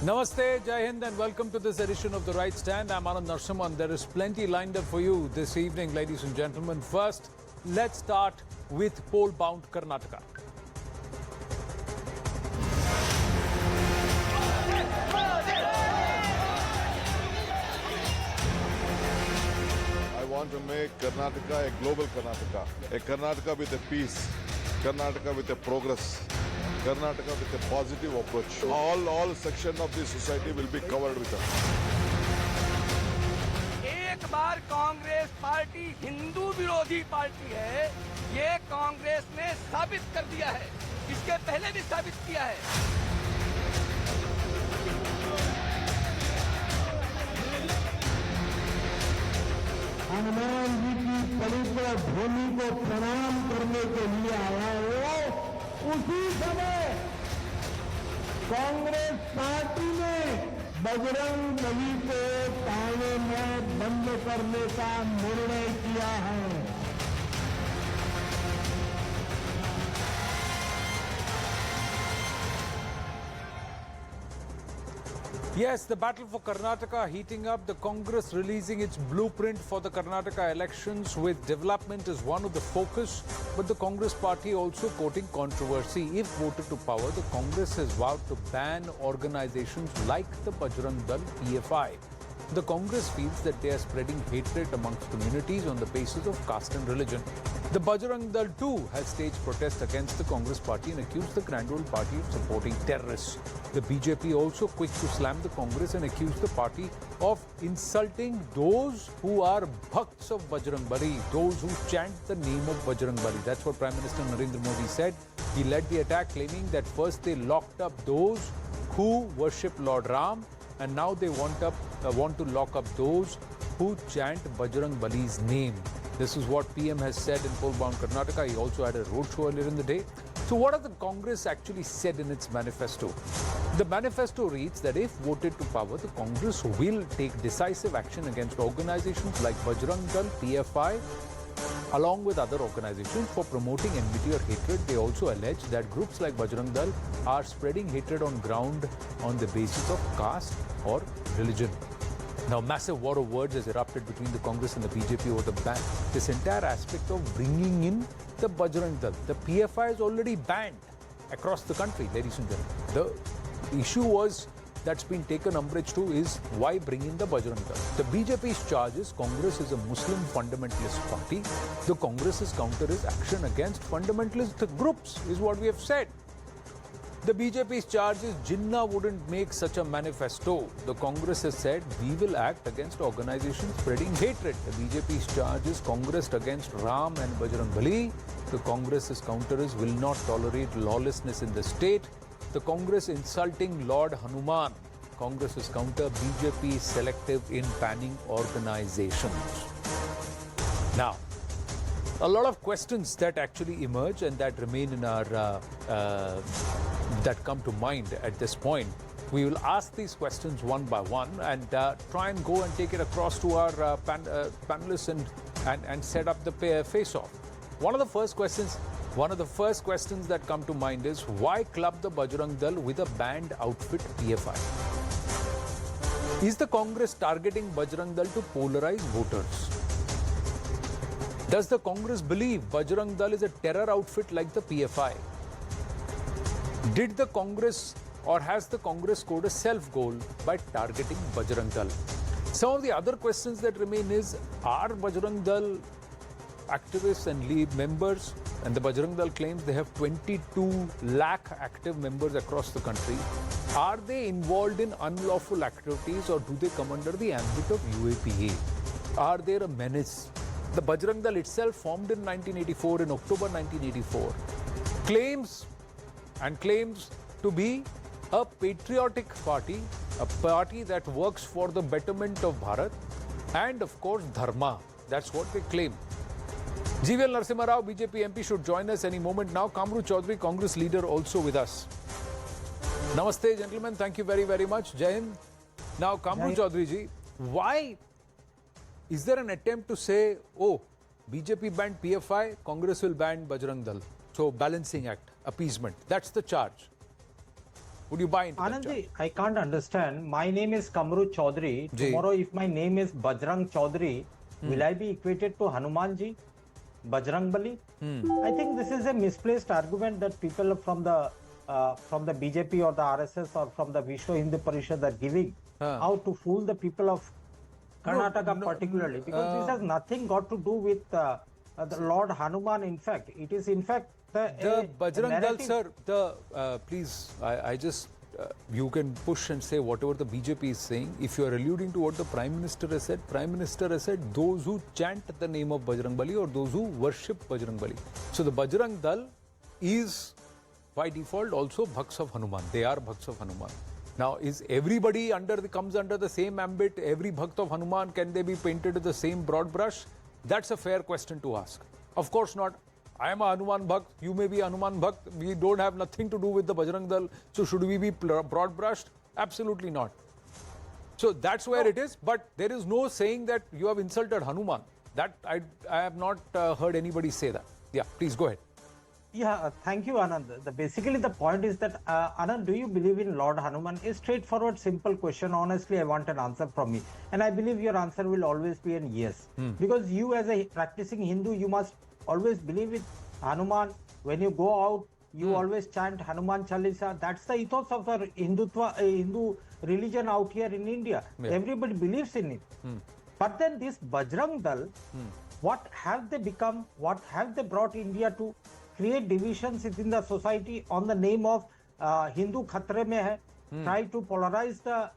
Namaste, Jai Hind, and welcome to this edition of The Right Stand. I'm Anand Narsimhan. There is plenty lined up for you this evening, ladies and gentlemen. First, let's start with poll-bound Karnataka. I want to make Karnataka a global Karnataka, a Karnataka with a peace, Karnataka with a progress, Karnataka with a positive approach. All sections of the society will be covered with us. एक बार Congress party Hindu विरोधी party है, ये कांग्रेस ने साबित कर दिया है, इसके पहले भी साबित किया है। हनुमान जी की पवित्र भूमि को प्रणाम करने के लिए आया हो, उसी समय कांग्रेस पार्टी ने बजरंग बली को थाने में बंद करने का निर्णय किया है। Yes, the battle for Karnataka heating up, the Congress releasing its blueprint for the Karnataka elections with development as one of the focus, but the Congress party also courting controversy. If voted to power, the Congress has vowed to ban organizations like the Bajrang Dal PFI. The Congress feels that they are spreading hatred amongst communities on the basis of caste and religion. The Bajrang Dal too has staged protests against the Congress party and accused the Grand Old Party of supporting terrorists. The BJP also quick to slam the Congress and accuse the party of insulting those who are bhakts of Bajrang Bali, those who chant the name of Bajrang Bali. That's what Prime Minister Narendra Modi said. He led the attack claiming that first they locked up those who worship Lord Ram, and now they want to lock up those who chant Bajrang Bali's name. This is what PM has said in poll-bound Karnataka. He also had a roadshow earlier in the day. So what has the Congress actually said in its manifesto? The manifesto reads that if voted to power, the Congress will take decisive action against organizations like Bajrang Dal, PFI, along with other organizations for promoting enmity or hatred. They also allege that groups like Bajrang Dal are spreading hatred on ground on the basis of caste or religion. Now, massive war of words has erupted between the Congress and the BJP over the ban. This entire aspect of bringing in the Bajrang Dal. The PFI is already banned across the country, ladies and gentlemen. The issue was that's been taken umbrage to is why bring in the Bajrang Dal. The BJP's charge is Congress is a Muslim fundamentalist party. The Congress's counter is action against fundamentalist groups, is what we have said. The BJP's charge is Jinnah wouldn't make such a manifesto. The Congress has said we will act against organizations spreading hatred. The BJP's charge is Congress against Ram and Bajrang Bali. The Congress's counter is will not tolerate lawlessness in the state. The Congress insulting Lord Hanuman. Congress's counter, BJP is selective in banning organizations. Now, a lot of questions that actually emerge and that remain in our that come to mind at this point. We will ask these questions one by one and try and go and take it across to our panelists and set up the face-off. One of the first questions that come to mind is why club the Bajrang Dal with a banned outfit PFI? Is the Congress targeting Bajrang Dal to polarize voters? Does the Congress believe Bajrang Dal is a terror outfit like the PFI? Did the Congress or has the Congress scored a self-goal by targeting Bajrang Dal? Some of the other questions that remain is, are Bajrang Dal activists and lead members, and the Bajrang Dal claims they have 22 lakh active members across the country, are they involved in unlawful activities or do they come under the ambit of UAPA? Are they a menace? The Bajrang Dal itself, formed in 1984, in October 1984, claims to be a patriotic party, a party that works for the betterment of Bharat and, of course, Dharma. That's what they claim. GVLN Narasimha Rao, BJP MP, should join us any moment now. Kamru Choudhury, Congress leader, also with us. Namaste, gentlemen. Thank you very, very much. Jai Hind. Now, Kamru Choudhury ji, why is there an attempt to say, oh, BJP banned PFI, Congress will ban Bajrang Dal? So, balancing act, appeasement. That's the charge. Would you buy into that? Anandji, I can't understand. My name is Kamru Choudhury. Ji. Tomorrow, if my name is Bajrang Choudhury, will I be equated to Hanumanji, Bajrang Bali? I think this is a misplaced argument that people from the BJP or the RSS or from the Vishwa Hindu Parishad are giving, how to fool the people of Karnataka particularly, because this has nothing got to do with the Lord Hanuman. In fact, it is in fact The Bajrang Dal, sir, please, I just, you can push and say whatever the BJP is saying. If you are alluding to what the Prime Minister has said, those who chant the name of Bajrang Bali or those who worship Bajrang Bali. So the Bajrang Dal is by default also Bhaks of Hanuman. They are Bhaks of Hanuman. Now, is everybody comes under the same ambit? Every Bhakt of Hanuman, can they be painted with the same broad brush? That's a fair question to ask. Of course not. I am a Hanuman Bhakt, you may be a Hanuman Bhakt. We don't have nothing to do with the Bajrang Dal. So should we be broad brushed? Absolutely not. So that's where it is. But there is no saying that you have insulted Hanuman. That I have not heard anybody say that. Yeah, please go ahead. Yeah, thank you, Anand. Basically, the point is that, Anand, do you believe in Lord Hanuman? A straightforward, simple question. Honestly, I want an answer from you. And I believe your answer will always be an yes. Because you, as a practicing Hindu, you must always believe in Hanuman. When you go out, you always chant Hanuman Chalisa. That's the ethos of the Hindu religion out here in India. Yeah. Everybody believes in it. But then this Bajrang Dal, what have they become? What have they brought India to? Create divisions within the society on the name of Hindu Khatre mein hai. Try to polarize the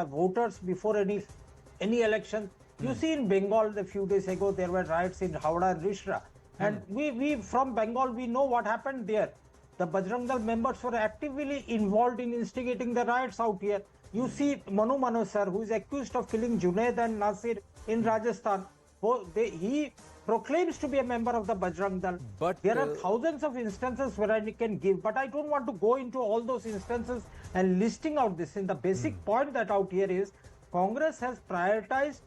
voters before any election. You see in Bengal a few days ago there were riots in Howrah and Rishra, and we from Bengal we know what happened there. The Bajrang Dal members were actively involved in instigating the riots out here. You see Manu sir, who is accused of killing Junaid and Nasir in Rajasthan. He proclaims to be a member of the Bajrang Dal. But there are thousands of instances where I can give, but I don't want to go into all those instances and listing out this. In the basic point that out here is, Congress has prioritized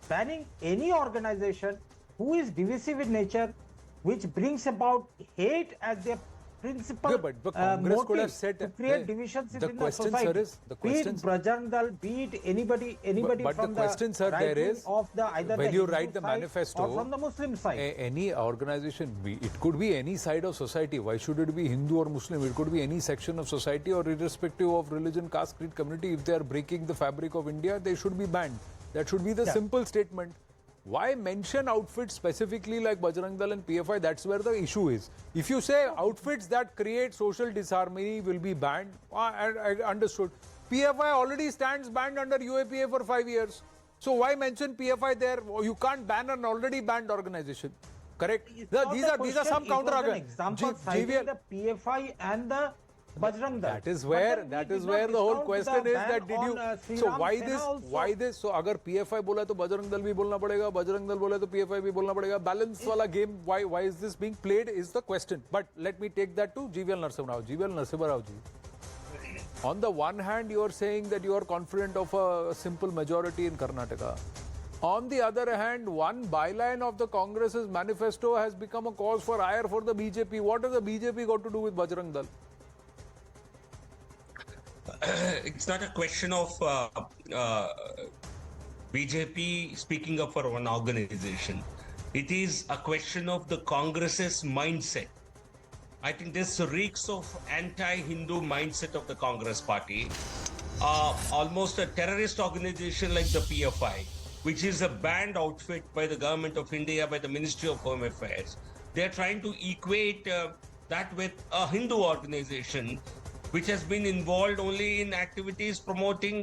banning any organization who is divisive in nature, which brings about hate as their principal but Congress could have said to create divisions within the society. Sir, is, the question, be it Bajrang Dal, be it anybody but from the question, sir, there is, of the either when the you Hindu write the side manifesto, or from the Muslim side. Any organization, it could be any side of society. Why should it be Hindu or Muslim? It could be any section of society or irrespective of religion, caste, creed, community. If they are breaking the fabric of India, they should be banned. That should be the simple statement. Why mention outfits specifically like Bajrang Dal and PFI? That's where the issue is. If you say outfits that create social disharmony will be banned, I understood. PFI already stands banned under UAPA for 5 years. So why mention PFI there? You can't ban an already banned organization. Correct? These are some counter arguments. GVL, the PFI and the Bajrang Dal. That is where the whole question is that did you so why this so agar PFI bola to Bajrang Dal bhi bolna padega, Bajrang Dal bola to PFI bhi bolna padega, balance wala game, why is this being played is the question. But let me take that to GVL Narasimha Rao ji. On the one hand, you are saying that you are confident of a simple majority in Karnataka. On the other hand, one byline of the Congress's manifesto has become a cause for ire for the BJP. What has the BJP got to do with Bajrang Dal? It's not a question of BJP speaking up for one organization. It is a question of the Congress's mindset. I think this reeks of anti-Hindu mindset of the Congress party. Almost a terrorist organization like the PFI, which is a banned outfit by the government of India, by the Ministry of Home Affairs. They're trying to equate that with a Hindu organization which has been involved only in activities promoting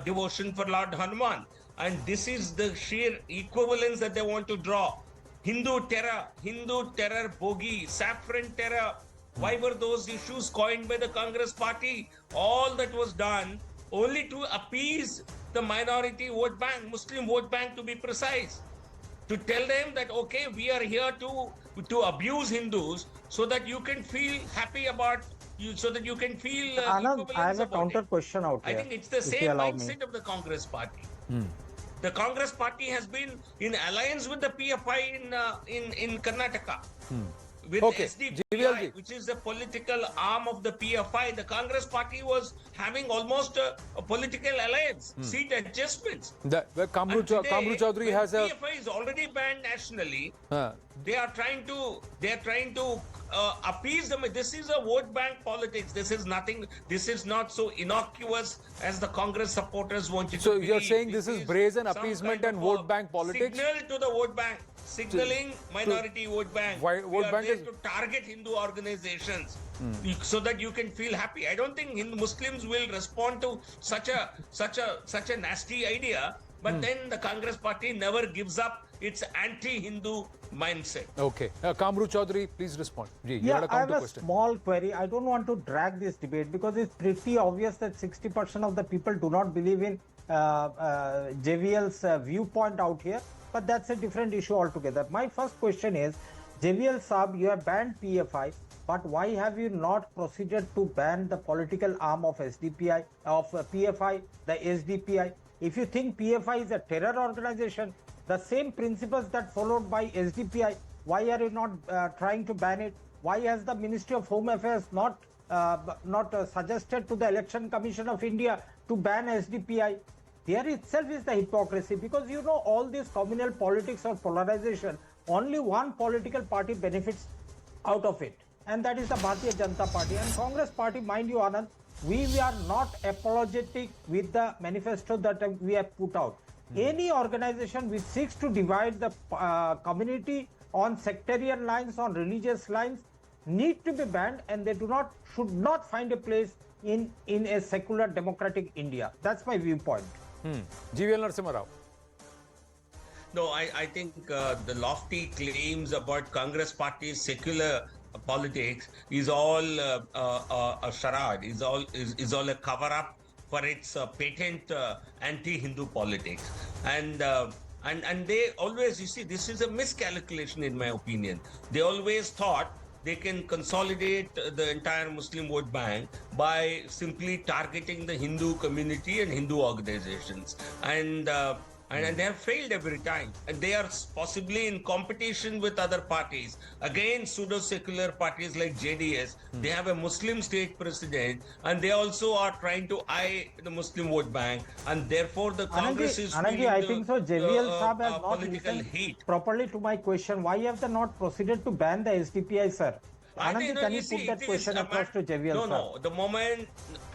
devotion for Lord Hanuman. And this is the sheer equivalence that they want to draw. Hindu terror, bogi, saffron terror. Why were those issues coined by the Congress party? All that was done only to appease the minority vote bank, Muslim vote bank to be precise. To tell them that, okay, we are here to abuse Hindus so that you can feel happy about so that you can feel Anand, I have a counter question out here. I think it's the same mindset of the Congress party. The Congress party has been in alliance with the PFI in Karnataka. with Okay, SDPI, GVLG. which is the political arm of the PFI, the Congress party was having almost a political alliance, seat adjustments. Kamru And today, Choudhury when has a. PFI is already banned nationally. Uh, They are trying to appease them. This is a vote bank politics. This is nothing. This is not so innocuous as the Congress supporters want you So to believe. you're saying this is brazen some appeasement kind and of vote a bank politics? Signal to the vote bank, signaling minority vote bank. Why- We vote are bank there is- to target Hindu organizations so that you can feel happy. I don't think Muslims will respond to such a nasty idea. But then the Congress party never gives up its anti-Hindu mindset. Okay. Kamru Choudhury, please respond. You Yeah, had a I have counter a question. small query. I don't want to drag this debate because it's pretty obvious that 60% of the people do not believe in JVL's viewpoint out here. But that's a different issue altogether. My first question is, JVL Saab, you have banned PFI, but why have you not proceeded to ban the political arm of SDPI, of PFI, the SDPI? If you think PFI is a terror organization, the same principles that followed by SDPI, why are you not trying to ban it? Why has the Ministry of Home Affairs not suggested to the Election Commission of India to ban SDPI? There itself is the hypocrisy, because you know all this communal politics or polarization, only one political party benefits out of it, and that is the Bharatiya Janata Party. And Congress Party, mind you, Anand, we are not apologetic with the manifesto that we have put out. Any organization which seeks to divide the community on sectarian lines, on religious lines, need to be banned, and they should not find a place in a secular democratic India. That's my viewpoint. GVL Narasimha Rao. No, I think the lofty claims about Congress party's secular politics is all a charade, is all a cover-up for its patent anti-Hindu politics. And they always, you see, this is a miscalculation in my opinion. They always thought they can consolidate the entire Muslim vote bank by simply targeting the Hindu community and Hindu organizations. And they have failed every time. And they are possibly in competition with other parties. Again, pseudo-secular parties like JDS, they have a Muslim state president, and they also are trying to eye the Muslim vote bank. And therefore, the Congress is Anandji, I think so. JVL Saab has not political listened heat. properly to my question. Why have they not proceeded to ban the SDPI, sir? Anandji, can you put that question across to JVL Saab? No, the moment,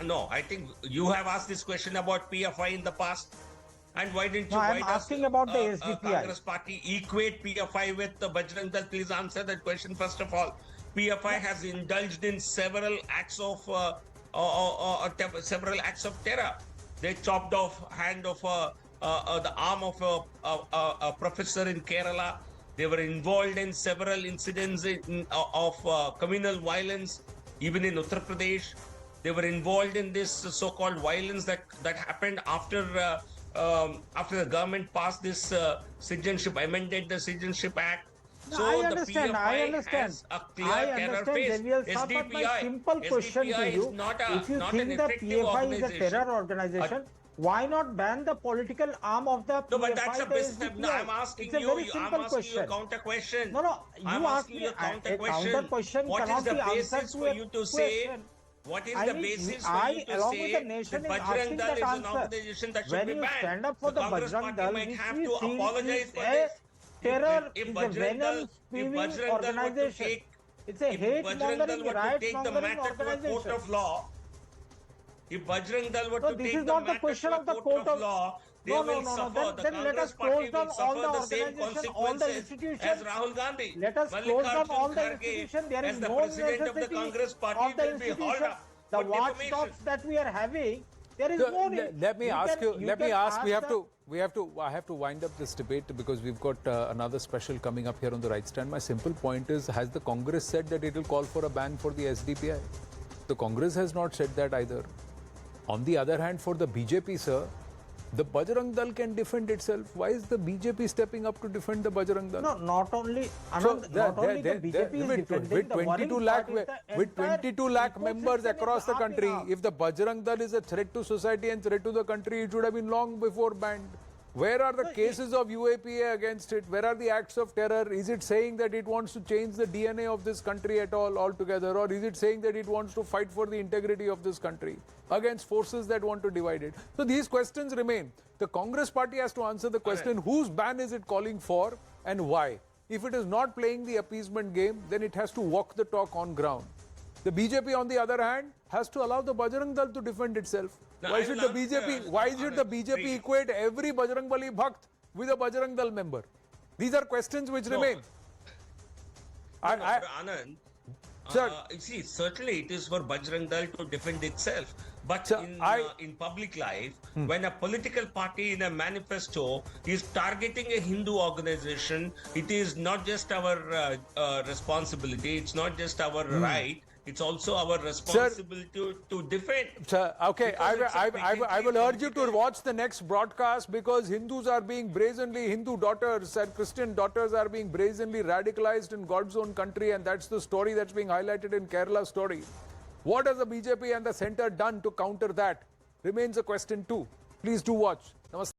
no, I think you have asked this question about PFI in the past. And why didn't you? No, I'm asking about the SDPI. Congress party equate PFI with the Bajrang Dal? Please answer that question first of all. PFI has indulged in several acts of terror. They chopped off hand of the arm of a professor in Kerala. They were involved in several incidents of communal violence, even in Uttar Pradesh. They were involved in this so-called violence that happened after the government passed this amended the Citizenship Act. No, So I understand. the PFI I understand. has a clear I terror understand, face. JVL Saab, but my simple question to SDPI you: is not if you an think the effective PFI is a organization. terror organization, why not ban the political arm of the PFI? No, but that's a the business. SDPI? I'm asking It's a you. very I'm simple asking you a question. counter question. No, you I'm asked asking me you a counter a counter question. What is cannot the be basis answered for you to say? question. What is I the mean, basis for I, you to along say with the nation, that is Bajrang asking Dal that is an answer. organization that should When be you banned? stand up for the Congress Bajrang party Dal, might which have we to feel apologize is for a this. terror, If is a Bajrang Dal, venom-spewing were to organization. take, It's a if Bajrang Dal hate-mongering, were to take the riot-mongering matter to a court organization. of law, if Bajrang Dal were No, to this take is the not the matter question to a of the court of law, they No, will no. suffer. The Then let Congress us party close down will all suffer the the same organization, all the consequences institutions. as Rahul Gandhi. Let us close down all the Kharge, institutions. There as is the no president of the necessity Congress party, of the will be hauled institution. up The for defamation. watchdogs that we are having, there is So, no need. let me ask you. Let me can ask. I have to wind up this debate because we've got another special coming up here on the right stand. My simple point is: has the Congress said that it will call for a ban for the SDPI? The Congress has not said that either. On the other hand, for the BJP, sir, the Bajrang Dal can defend itself. Why is the BJP stepping up to defend the Bajrang Dal? No, not only. So Anand, not only the BJP is defending, with the worrying 22 lakh, part is the with entire 22 lakh members ecosystem across is the up country, in arms. if the Bajrang Dal is a threat to society and threat to the country, it should have been long before banned. Where are the cases of UAPA against it? Where are the acts of terror? Is it saying that it wants to change the DNA of this country at all altogether? Or is it saying that it wants to fight for the integrity of this country against forces that want to divide it? So these questions remain. The Congress party has to answer the question, whose ban is it calling for and why? If it is not playing the appeasement game, then it has to walk the talk on ground. The BJP, on the other hand, has to allow the Bajrang Dal to defend itself. No, Why should the BJP equate every Bajrang Bali Bhakt with a Bajrang Dal member? These are questions which remain. Anand, Sir. see, certainly it is for Bajrang Dal to defend itself. But Sir, in public life, when a political party in a manifesto is targeting a Hindu organization, it is not just our responsibility, it's not just our right, it's also our responsibility to defend. Sir, okay, I will urge you to watch the next broadcast, because Hindus are being brazenly, Hindu daughters and Christian daughters are being brazenly radicalized in God's own country, and that's the story that's being highlighted in Kerala story. What has the BJP and the centre done to counter that? Remains a question too. Please do watch. Namaste.